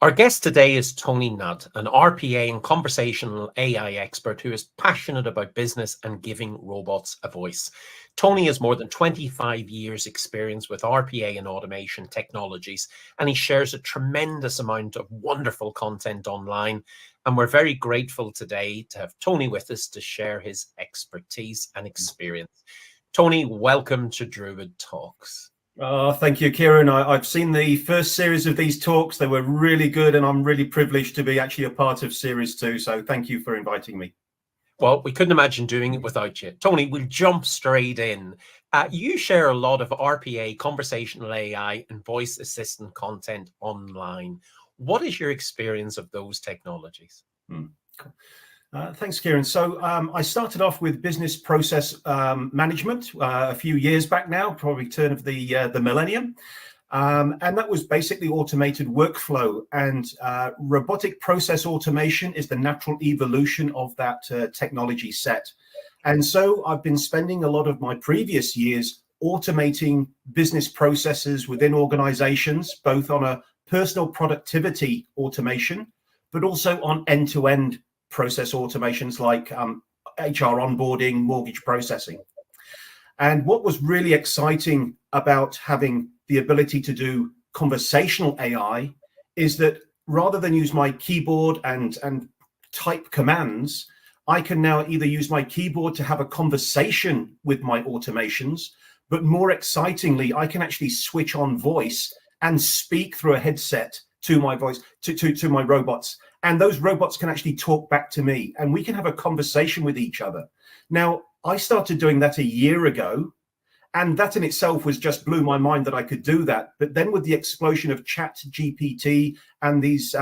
Our guest today is Tony Nudd, an RPA and conversational AI expert who is passionate about business and giving robots a voice. Tony has more than 25 years experience with RPA and automation technologies, and he shares a tremendous amount of wonderful content online. And we're very grateful today to have Tony with us to share his expertise and experience. Tony, welcome to Druid Talks. Thank you, Kieran. I've seen the first series of these talks. They were really good, and I'm really privileged to be actually a part of series 2. So thank you for inviting me. Well, we couldn't imagine doing it without you. Tony, we'll jump straight in. You share a lot of RPA, conversational AI, and voice assistant content online. What is your experience of those technologies? Cool. Thanks, Kieran. So I started off with business process management a few years back now, probably turn of the millennium. And that was basically automated workflow, and robotic process automation is the natural evolution of that technology set. And so I've been spending a lot of my previous years automating business processes within organizations, both on a personal productivity automation, but also on end-to-end process automations like HR onboarding, mortgage processing. And what was really exciting about having the ability to do conversational AI is that rather than use my keyboard and type commands, I can now either use my keyboard to have a conversation with my automations, but more excitingly, I can actually switch on voice and speak through a headset to my voice, to my robots. And those robots can actually talk back to me, and we can have a conversation with each other. Now, I started doing that a year ago, and that in itself was just blew my mind that I could do that. But then with the explosion of ChatGPT and these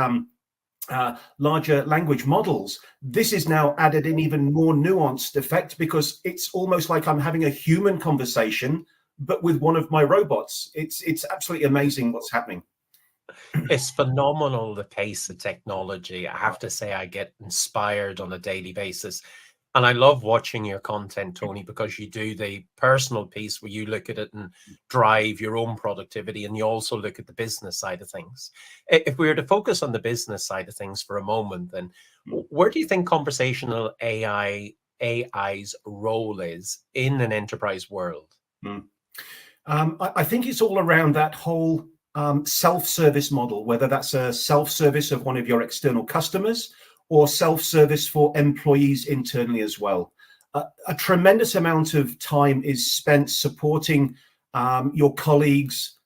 larger language models, this is now added an even more nuanced effect, because it's almost like I'm having a human conversation, but with one of my robots. It's absolutely amazing what's happening. It's phenomenal, the pace of technology. I have to say, I get inspired on a daily basis. And I love watching your content, Tony, because you do the personal piece where you look at it and drive your own productivity, and you also look at the business side of things. If we were to focus on the business side of things for a moment, then where do you think conversational AI's role is in an enterprise world? I think it's all around that whole self-service model, whether that's a self-service of one of your external customers or self-service for employees internally as well. A tremendous amount of time is spent supporting your colleagues,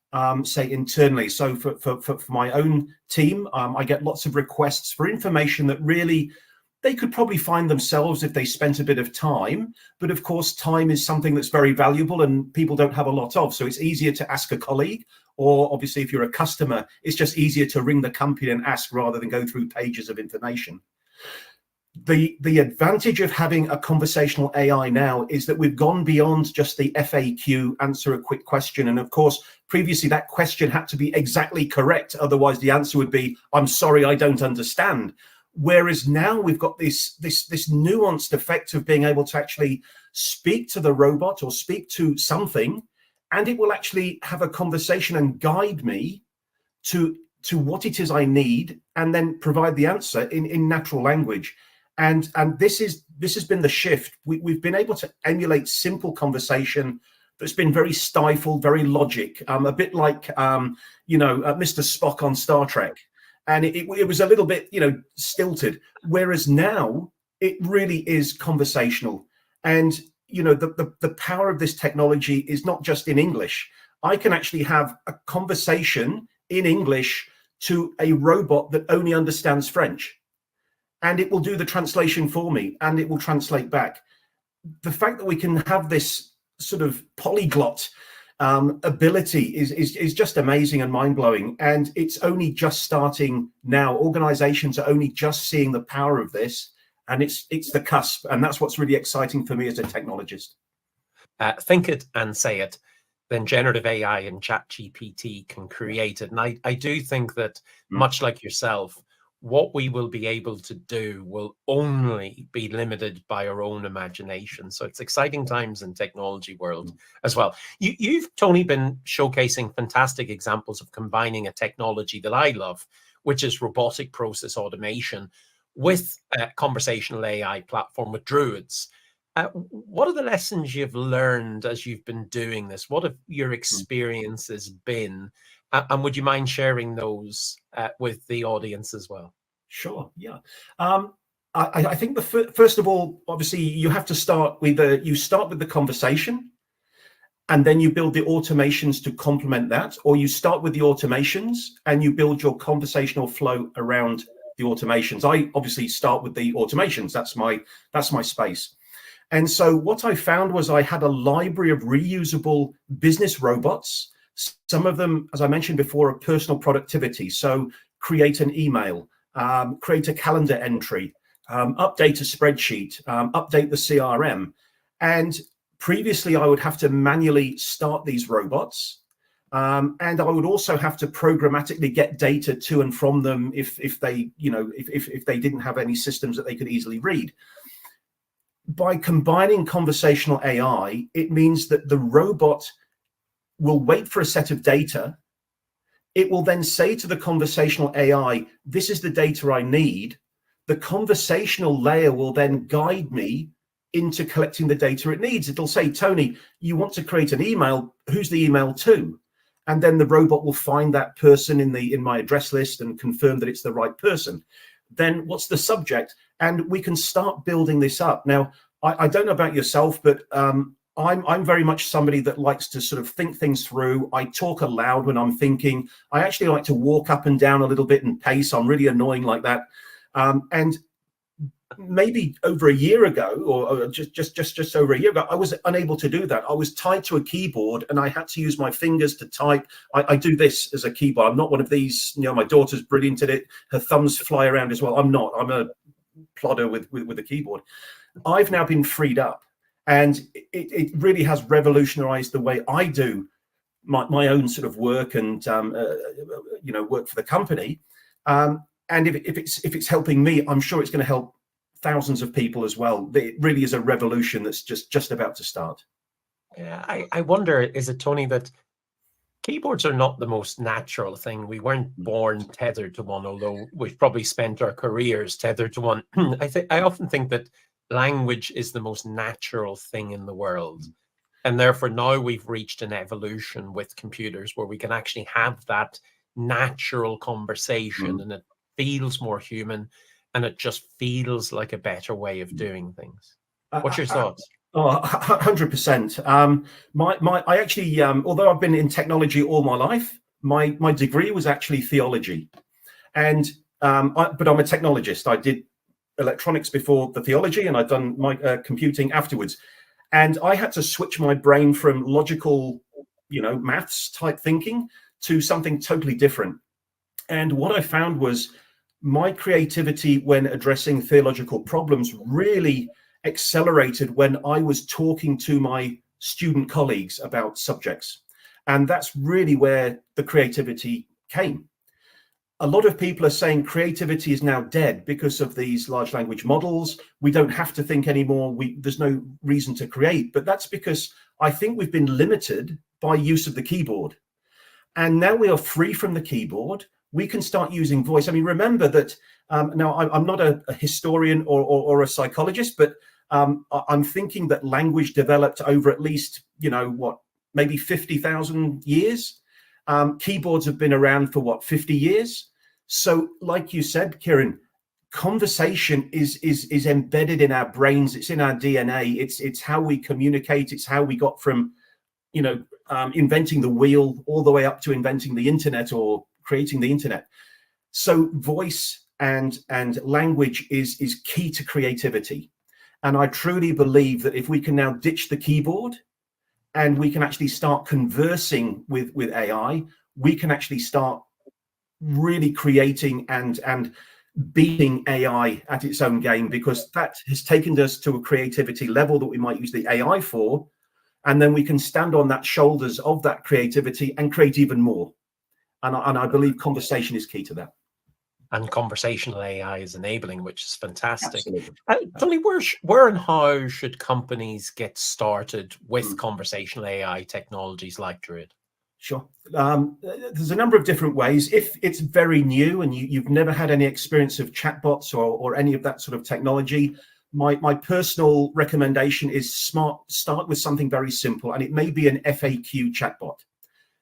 say internally. So for my own team, I get lots of requests for information that really they could probably find themselves if they spent a bit of time. But of course, time is something that's very valuable and people don't have a lot of. So it's easier to ask a colleague, or obviously if you're a customer, it's just easier to ring the company and ask rather than go through pages of information. The advantage of having a conversational AI now is that we've gone beyond just the FAQ, answer a quick question. And of course, previously that question had to be exactly correct. Otherwise the answer would be, I'm sorry, I don't understand. Whereas now we've got this nuanced effect of being able to actually speak to the robot or speak to something, and it will actually have a conversation and guide me to what it is I need, and then provide the answer in natural language. And this has been the shift. We've been able to emulate simple conversation that's been very stifled, very logic, a bit like Mr. Spock on Star Trek. And it was a little bit, stilted. Whereas now it really is conversational. And, the power of this technology is not just in English. I can actually have a conversation in English to a robot that only understands French. And it will do the translation for me, and it will translate back. The fact that we can have this sort of polyglot ability is just amazing and mind-blowing, and it's only just starting now. Organizations are only just seeing the power of this, and it's the cusp, and that's what's really exciting for me as a technologist. Think it and say it, then generative AI and ChatGPT can create it. And I do think that, much like yourself, what we will be able to do will only be limited by our own imagination. So it's exciting times in technology world as well. You've, Tony, been showcasing fantastic examples of combining a technology that I love which is robotic process automation, with a conversational AI platform with Druids. What are the lessons you've learned as you've been doing this? What have your experiences been? And would you mind sharing those with the audience as well? Sure. Yeah. I think first of all, obviously, you have to start with the conversation, and then you build the automations to complement that, or you start with the automations and you build your conversational flow around the automations. I obviously start with the automations. That's my space. And so what I found was I had a library of reusable business robots. Some of them, as I mentioned before, are personal productivity. So create an email, create a calendar entry, update a spreadsheet, update the CRM. And previously, I would have to manually start these robots. And I would also have to programmatically get data to and from them if they didn't have any systems that they could easily read. By combining conversational AI, it means that the robot will wait for a set of data. It will then say to the conversational AI, this is the data I need. The conversational layer will then guide me into collecting the data it needs. It'll say, Tony, you want to create an email. Who's the email to? And then the robot will find that person in my address list and confirm that it's the right person. Then what's the subject? And we can start building this up. Now, I don't know about yourself, but I'm very much somebody that likes to sort of think things through. I talk aloud when I'm thinking. I actually like to walk up and down a little bit and pace. I'm really annoying like that. And maybe over a year ago, or just over a year ago, I was unable to do that. I was tied to a keyboard and I had to use my fingers to type. I do this as a keyboard. I'm not one of these, my daughter's brilliant at it. Her thumbs fly around as well. I'm not. I'm a plodder with a keyboard. I've now been freed up, and it really has revolutionized the way I do my own sort of work and work for the company. And if it's helping me, I'm sure it's going to help thousands of people as well. It really is a revolution that's just about to start. Yeah, I wonder, is it, Tony, that keyboards are not the most natural thing? We weren't born tethered to one, although we've probably spent our careers tethered to one. I often think that language is the most natural thing in the world. And therefore now we've reached an evolution with computers where we can actually have that natural conversation and it feels more human and it just feels like a better way of doing things. What's your thoughts? 100%. I actually, although I've been in technology all my life, my degree was actually theology. And but I'm a technologist. I did electronics before the theology, and I've done my computing afterwards. And I had to switch my brain from logical, maths type thinking to something totally different. And what I found was my creativity when addressing theological problems really accelerated when I was talking to my student colleagues about subjects. And that's really where the creativity came. A lot of people are saying creativity is now dead because of these large language models. We don't have to think anymore. There's no reason to create. But that's because I think we've been limited by use of the keyboard. And now we are free from the keyboard. We can start using voice. I mean, remember that now I'm not a historian or a psychologist, but I'm thinking that language developed over at least, maybe 50,000 years. Keyboards have been around for 50 years. So like you said, Kieran, conversation is embedded in our brains. It's in our DNA. It's how we communicate. It's how we got from, inventing the wheel all the way up to inventing the internet or creating the internet. So voice and language is key to creativity. And I truly believe that if we can now ditch the keyboard and we can actually start conversing with AI, we can actually start really creating and beating AI at its own game, because that has taken us to a creativity level that we might use the AI for. And then we can stand on that shoulders of that creativity and create even more. And I believe conversation is key to that. And conversational AI is enabling, which is fantastic. Absolutely. Tony, where and how should companies get started with conversational AI technologies like Druid? Sure. There's a number of different ways. If it's very new and you've never had any experience of chatbots or any of that sort of technology, my personal recommendation is start with something very simple, and it may be an FAQ chatbot.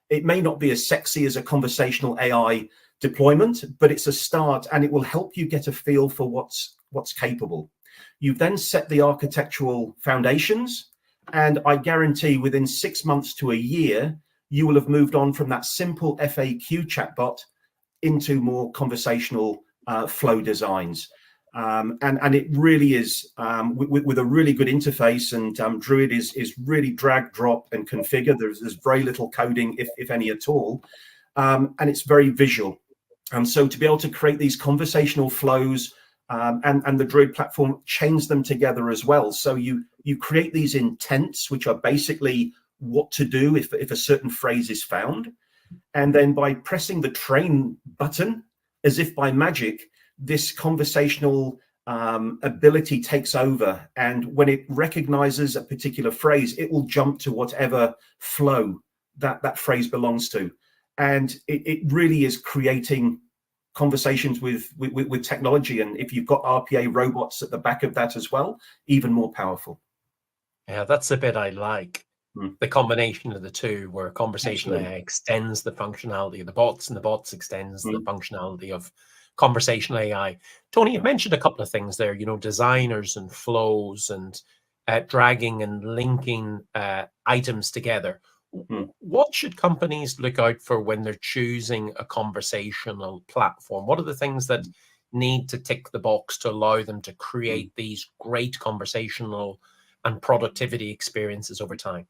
It may not be as sexy as a conversational AI deployment, but it's a start, and it will help you get a feel for what's capable. You then set the architectural foundations, and I guarantee within 6 months to a year, you will have moved on from that simple FAQ chatbot into more conversational flow designs. And it really is with a really good interface, and Druid is really drag, drop, and configure. There's very little coding, if any at all, and it's very visual. And so to be able to create these conversational flows, and the Druid platform chains them together as well. So you create these intents, which are basically what to do if a certain phrase is found. And then by pressing the train button, as if by magic, this conversational ability takes over. And when it recognizes a particular phrase, it will jump to whatever flow that phrase belongs to. And it really is creating conversations with technology. And if you've got RPA robots at the back of that as well, even more powerful. Yeah, that's the bit I like. The combination of the two, where conversational AI extends the functionality of the bots, and the bots extends the functionality of conversational AI. Tony, you've mentioned a couple of things there, designers and flows and dragging and linking items together. What should companies look out for when they're choosing a conversational platform? What are the things that need to tick the box to allow them to create these great conversational and productivity experiences over time?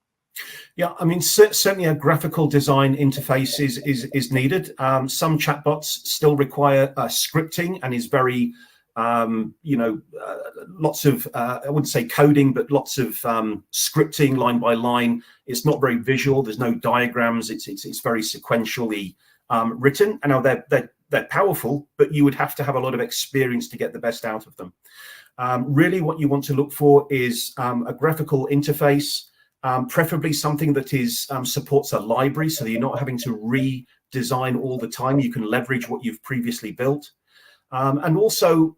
Yeah, I mean, certainly a graphical design interface is needed. Some chatbots still require scripting and is very, lots of, I wouldn't say coding, but lots of scripting line by line. It's not very visual. There's no diagrams. It's very sequentially written. I know they're powerful, but you would have to have a lot of experience to get the best out of them. Really, what you want to look for is a graphical interface. Preferably something that supports a library, so that you're not having to redesign all the time. You can leverage what you've previously built. And also,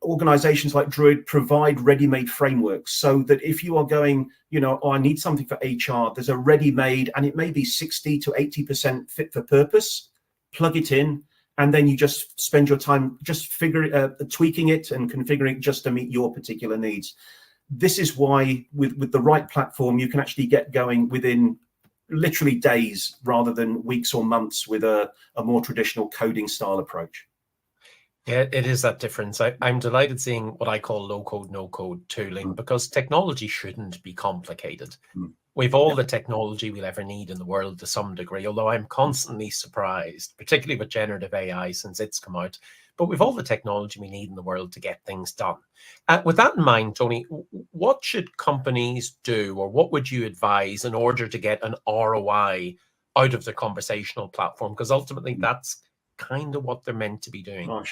organizations like Druid provide ready-made frameworks, so that if you are going, I need something for HR, there's a ready-made, and it may be 60 to 80% fit for purpose. Plug it in, and then you just spend your time just tweaking it and configuring it just to meet your particular needs. This is why with the right platform, you can actually get going within literally days rather than weeks or months with a more traditional coding style approach. Yeah, it is that difference. I'm delighted seeing what I call low code, no code tooling, because technology shouldn't be complicated. We've all the technology we'll ever need in the world to some degree, although I'm constantly surprised, particularly with generative AI since it's come out. But we've all the technology we need in the world to get things done. With that in mind, Tony, what should companies do, or what would you advise in order to get an ROI out of the conversational platform? Because ultimately, that's kind of what they're meant to be doing. Oh,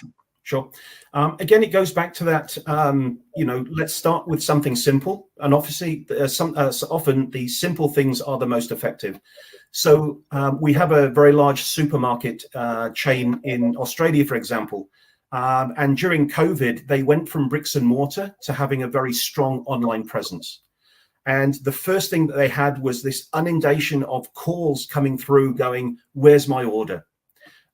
sure. Again, it goes back to that, let's start with something simple. And obviously, often the simple things are the most effective. So we have a very large supermarket chain in Australia, for example. And during COVID, they went from bricks and mortar to having a very strong online presence. And the first thing that they had was this inundation of calls coming through going, where's my order?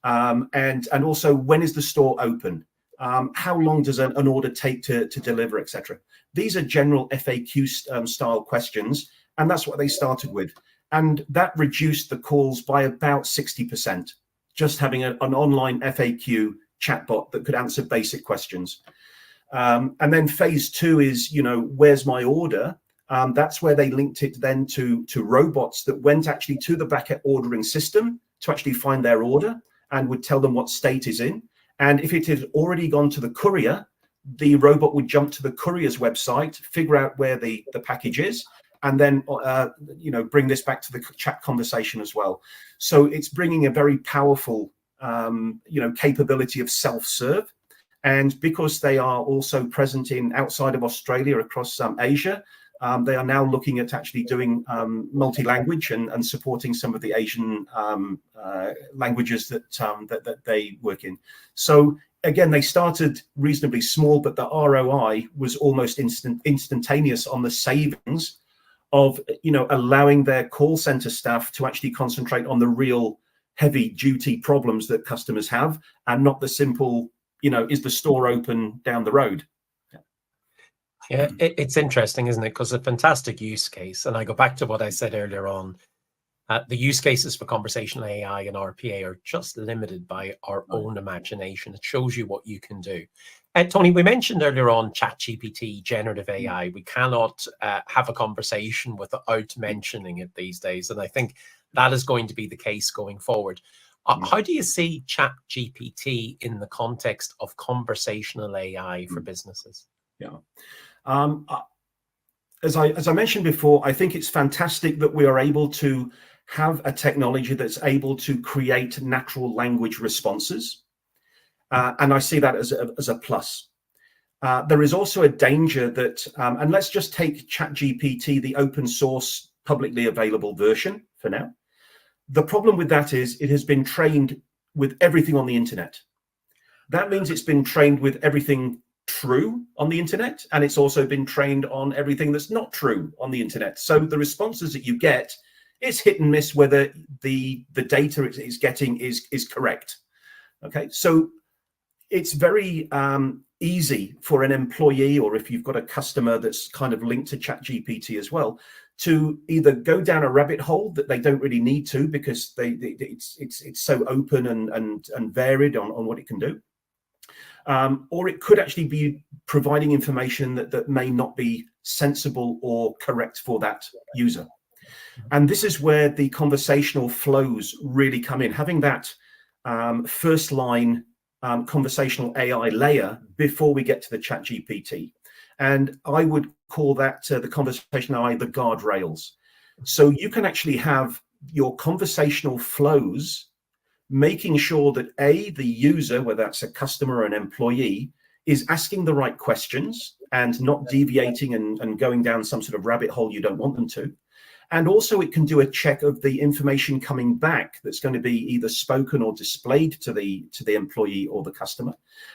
And also, when is the store open? How long does an order take to deliver, etc.? These are general FAQ style questions, and that's what they started with. And that reduced the calls by about 60%, just having an online FAQ chatbot that could answer basic questions. And then phase two is, where's my order? That's where they linked it then to robots that went actually to the back ordering system to actually find their order and would tell them what state is in. And if it had already gone to the courier, the robot would jump to the courier's website, figure out where the package is, and then bring this back to the chat conversation as well. So it's bringing a very powerful capability of self-serve. And because they are also present in outside of Australia, across Asia, They are now looking at actually doing multi-language and supporting some of the Asian languages that they work in. So again, they started reasonably small, but the ROI was almost instantaneous on the savings of, you know, allowing their call center staff to actually concentrate on the real heavy duty problems that customers have, and not the simple, you know, is the store open down the road? Yeah, it's interesting, isn't it? Because a fantastic use case, and I go back to what I said earlier on. The use cases for conversational AI and RPA are just limited by our own imagination. It shows you what you can do. Tony, we mentioned earlier on ChatGPT, generative AI. We cannot have a conversation without mentioning it these days. And I think that is going to be the case going forward. How do you see ChatGPT in the context of conversational AI for businesses? Yeah. As I mentioned before, I think it's fantastic that we are able to have a technology that's able to create natural language responses. And I see that as a plus. There is also a danger that, and let's just take ChatGPT, the open source, publicly available version for now. The problem with that is it has been trained with everything on the internet. That means it's been trained with everything true on the internet, and it's also been trained on everything that's not true on the internet. So the responses that you get, it's hit and miss whether the data it's getting is correct. Okay, so it's very easy for an employee, or if you've got a customer that's kind of linked to ChatGPT as well, to either go down a rabbit hole that they don't really need to, because it's so open and varied on what it can do. Or it could actually be providing information that may not be sensible or correct for that user. And this is where the conversational flows really come in, having that first line conversational AI layer before we get to the ChatGPT. And I would call that the conversational AI, the guardrails. So you can actually have your conversational flows making sure that the user, whether that's a customer or an employee, is asking the right questions and not deviating and going down some sort of rabbit hole you don't want them to. And also it can do a check of the information coming back that's going to be either spoken or displayed to the employee or the customer,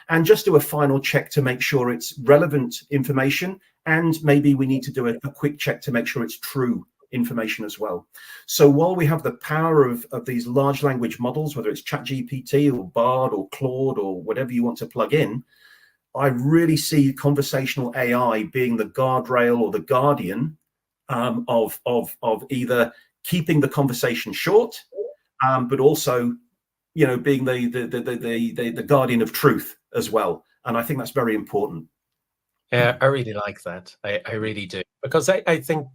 and just do a final check to make sure it's relevant information. And maybe we need to do a quick check to make sure it's true information as well. So while we have the power of these large language models, whether it's ChatGPT or Bard or Claude or whatever you want to plug in, I really see conversational AI being the guardrail or the guardian of either keeping the conversation short, but also, you know, being the guardian of truth as well. And I think that's very important. Yeah, I really like that. I really do, because I think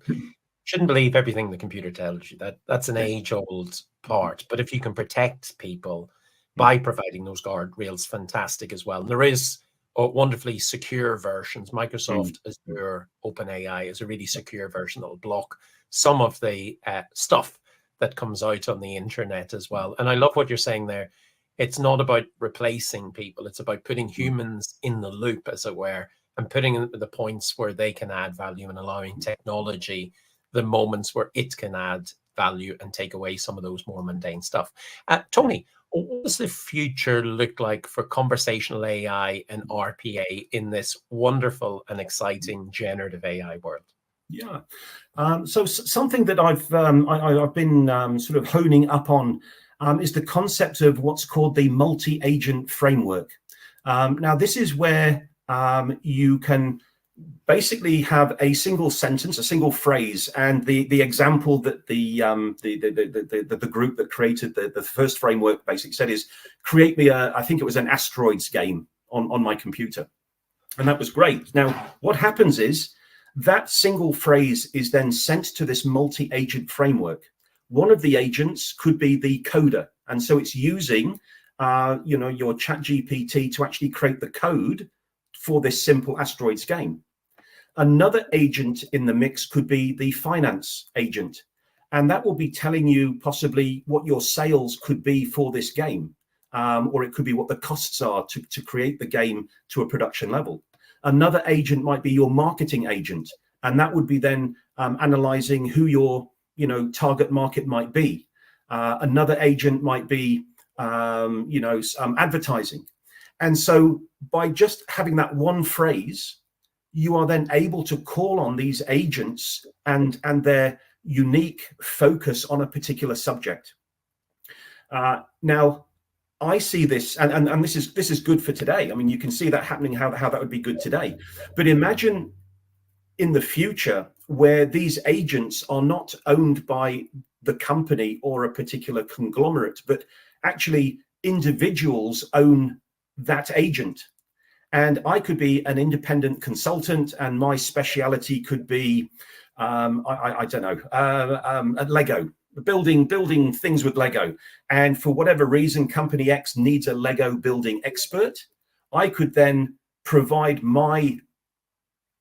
shouldn't believe everything the computer tells you. That's an age-old part. But if you can protect people by providing those guardrails, fantastic as well. And there is wonderfully secure versions. Microsoft Azure OpenAI is a really secure version that will block some of the stuff that comes out on the internet as well. And I love what you're saying there. It's not about replacing people. It's about putting humans in the loop, as it were, and putting them at the points where they can add value, and allowing technology the moments where it can add value and take away some of those more mundane stuff. Tony, what does the future look like for conversational AI and RPA in this wonderful and exciting generative AI world? Yeah, so something that I've been sort of honing up on is the concept of what's called the multi-agent framework. Now, this is where you can basically have a single sentence, a single phrase, and the example that the group that created the first framework basically said is, create me I think it was an asteroids game on my computer. And that was great. Now, what happens is that single phrase is then sent to this multi-agent framework. One of the agents could be the coder, and so it's using your ChatGPT to actually create the code for this simple asteroids game. Another agent in the mix could be the finance agent, and that will be telling you possibly what your sales could be for this game, or it could be what the costs are to create the game to a production level. Another agent might be your marketing agent, and that would be then analyzing who your target market might be. Another agent might be advertising. And so by just having that one phrase, you are then able to call on these agents and their unique focus on a particular subject. Now, I see this, and this is good for today. I mean, you can see that happening, how that would be good today. But imagine in the future where these agents are not owned by the company or a particular conglomerate, but actually individuals own that agent. And I could be an independent consultant, and my speciality could be, I don't know, Lego, building things with Lego. And for whatever reason, company X needs a Lego building expert. I could then provide my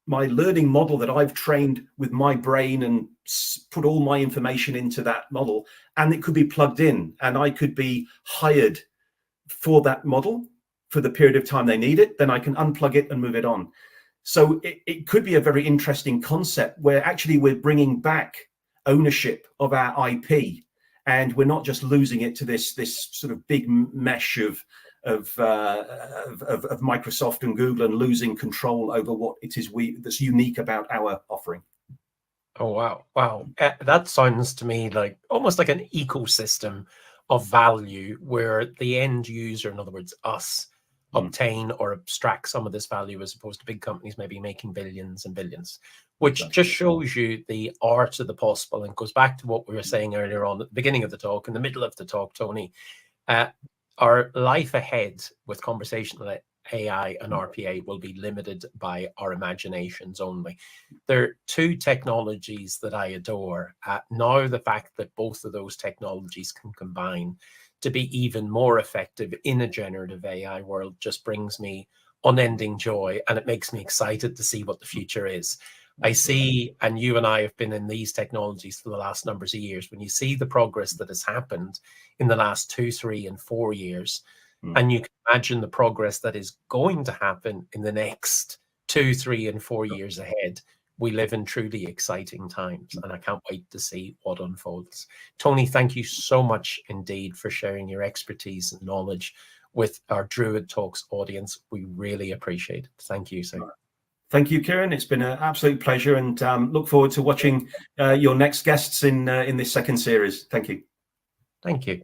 learning model that I've trained with my brain and put all my information into that model, and it could be plugged in, and I could be hired for that model for the period of time they need it. Then I can unplug it and move it on. So it could be a very interesting concept where actually we're bringing back ownership of our IP, and we're not just losing it to this sort of big mesh of Microsoft and Google, and losing control over what it is that's unique about our offering. Oh, wow. That sounds to me like almost like an ecosystem of value where the end user, in other words, us, obtain or abstract some of this value, as opposed to big companies maybe making billions and billions, which just shows you the art of the possible, and goes back to what we were saying earlier on at the beginning of the talk, in the middle of the talk, Tony. Our life ahead with conversational AI and RPA will be limited by our imaginations only. There are two technologies that I adore. Now, the fact that both of those technologies can combine to be even more effective in a generative AI world just brings me unending joy, and it makes me excited to see what the future is. I see, and you and I have been in these technologies for the last numbers of years, when you see the progress that has happened in the last 2, 3, and 4 years, and you can imagine the progress that is going to happen in the next 2, 3, and 4 years ahead, we live in truly exciting times, and I can't wait to see what unfolds. Tony, thank you so much indeed for sharing your expertise and knowledge with our Druid Talks audience. We really appreciate it. Thank you, sir. Thank you, Kieran. It's been an absolute pleasure, and look forward to watching your next guests in this second series. Thank you. Thank you.